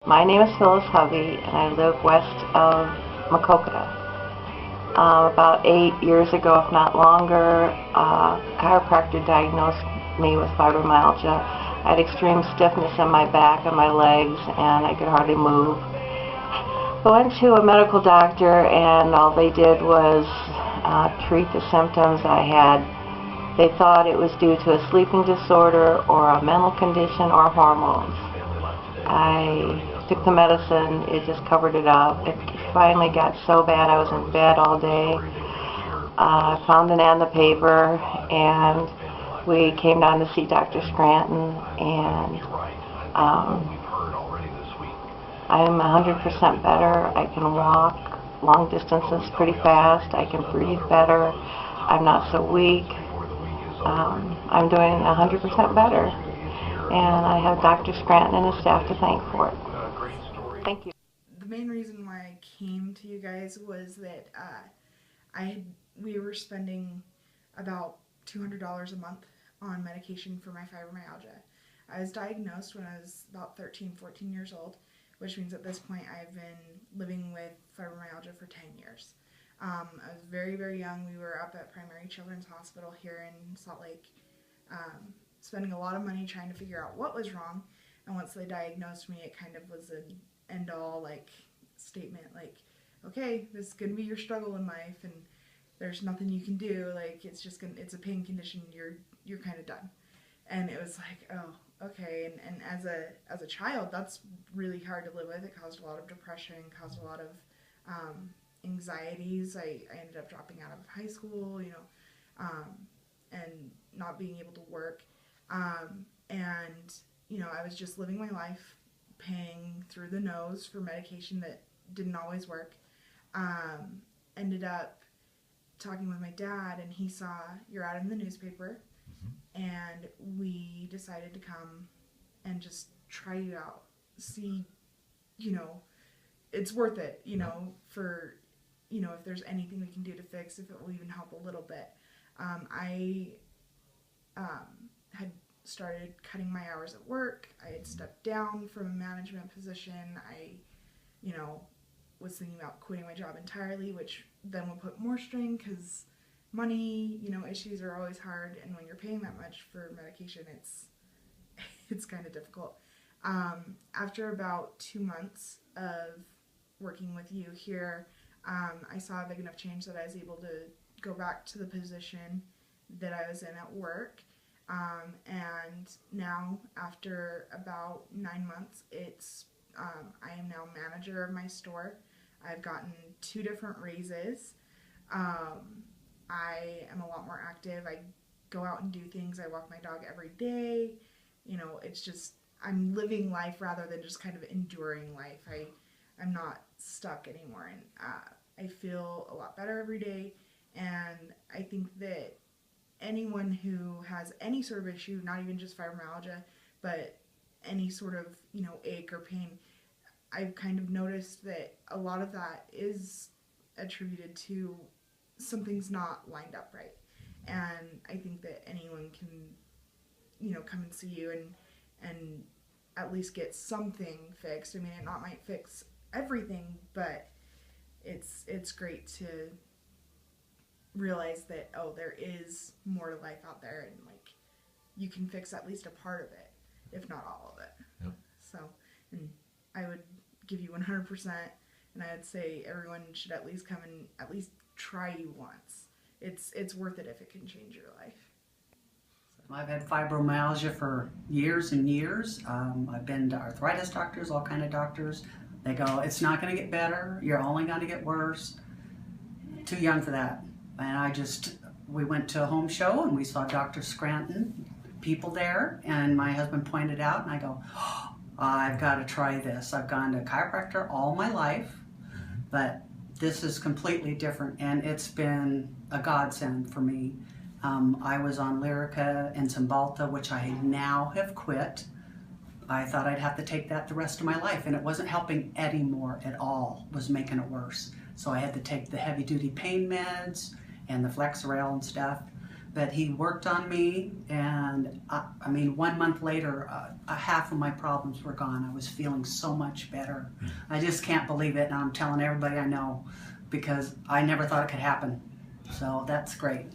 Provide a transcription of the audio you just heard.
My name is Phyllis Hovey, and I live west of Maquoketa. About 8 years ago, if not longer, a chiropractor diagnosed me with fibromyalgia. I had extreme stiffness in my back and my legs, and I could hardly move. I went to a medical doctor, and all they did was treat the symptoms I had. They thought it was due to a sleeping disorder or a mental condition or hormones. I took the medicine, it just covered it up. It finally got so bad I was in bed all day. I found an ad in the paper, and we came down to see Dr. Scranton, and I'm 100% better. I can walk long distances pretty fast. I can breathe better. I'm not so weak. I'm doing 100% better. And I have Dr. Scranton and his staff to thank for it. Thank you. The main reason why I came to you guys was that we were spending about $200 a month on medication for my fibromyalgia. I was diagnosed when I was about 13, 14 years old, which means at this point I've been living with fibromyalgia for 10 years. I was very, very young. We were up at Primary Children's Hospital here in Salt Lake, spending a lot of money trying to figure out what was wrong. And once they diagnosed me, it kind of was an end-all like statement, like, okay, this is gonna be your struggle in life, and there's nothing you can do. Like, it's a pain condition. You're kind of done. And it was like, oh, okay. And as a child, that's really hard to live with. It caused a lot of depression, caused a lot of anxieties. I ended up dropping out of high school, and not being able to work. And I was just living my life, paying through the nose for medication that didn't always work. Ended up talking with my dad, and he saw your ad in the newspaper, and we decided to come and just try you out, see, it's worth it, for, if there's anything we can do to fix, if it will even help a little bit. I had started cutting my hours at work. I had stepped down from a management position. I, was thinking about quitting my job entirely, which then would put more strain because money, issues are always hard, and when you're paying that much for medication, it's kind of difficult. After about 2 months of working with you here, I saw a big enough change that I was able to go back to the position that I was in at work. And now, after about 9 months, I am now manager of my store. I've gotten 2 different raises. I am a lot more active. I go out and do things. I walk my dog every day. It's just, I'm living life rather than just kind of enduring life. I'm not stuck anymore, and I feel a lot better every day. And I think that anyone who has any sort of issue, not even just fibromyalgia, but any sort of, ache or pain, I've kind of noticed that a lot of that is attributed to something's not lined up right. And I think that anyone can, come and see you and at least get something fixed. I mean, it might fix everything, but it's great to realize that, oh, there is more to life out there, and you can fix at least a part of it, if not all of it. Yep. So, and I would give you 100%, and I would say everyone should at least come and at least try you once. It's worth it if it can change your life. So. I've had fibromyalgia for years and years. I've been to arthritis doctors, all kind of doctors. They go, it's not going to get better. You're only going to get worse. Too young for that. And we went to a home show, and we saw Dr. Scranton, people there, and my husband pointed out, and I go, oh, I've got to try this. I've gone to a chiropractor all my life, but this is completely different, and it's been a godsend for me. I was on Lyrica and Cymbalta, which I now have quit. I thought I'd have to take that the rest of my life, and it wasn't helping anymore at all. It was making it worse. So I had to take the heavy-duty pain meds and the Flexeril and stuff. but he worked on me, and I mean, 1 month later, half of my problems were gone. I was feeling so much better. I just can't believe it, and I'm telling everybody I know, because I never thought it could happen. So that's great.